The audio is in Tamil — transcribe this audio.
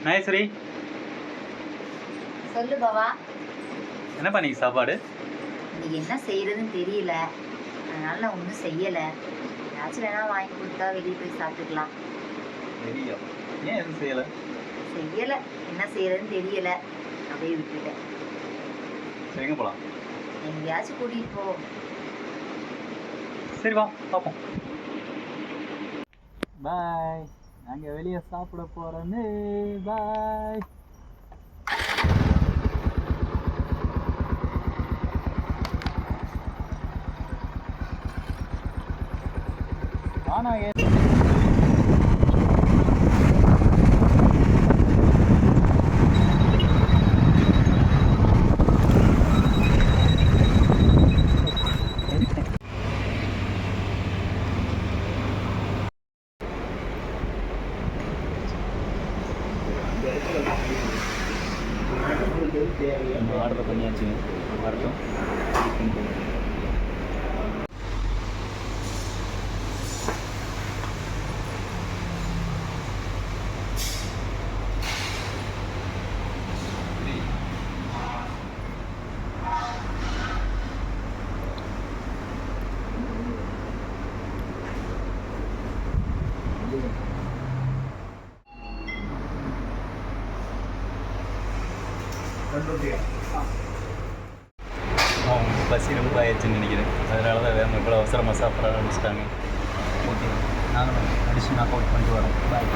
நாயஸ்வரி, சொல்லு பாவா. என்னப்பா நீ சாப்பாடு? இன்னைக்கு என்ன செய்யறதுன்னு தெரியல, அதனால நான் ஒன்றும் செய்யலை. ஏதாச்சும் வேணா வாங்கி கொடுத்தா வெளியே போய் சாப்பிட்டுக்கலாம். வெளியா? ஏன் எதுவும் செய்யலை? செய்யலை, என்ன செய்யறதுன்னு தெரியல, அப்படியே விட்டுட்டேன். சரி, எங்கே போகலாம்? எங்கேயாச்சும் கூட்டிகிட்டு போ. சரி வா பார்ப்போம். பாய், நாங்கள் வெளியே சாப்பிட போகிறோன்னு. பாய். ஆனால் ஆர்டர் பண்ணியாச்சுங்க. வரட்டும். பசி ரொம்ப ஆயிடுச்சுன்னு நினைக்கிறேன். அதனால தான் வேறு இவ்வளோ அவசரமாக சாப்பிட ஆரம்பிச்சிட்டாங்க. ஓகே, நாங்களும் அடிச்சு நாக் அவுட் பண்ணிட்டு வரோம். பாய்.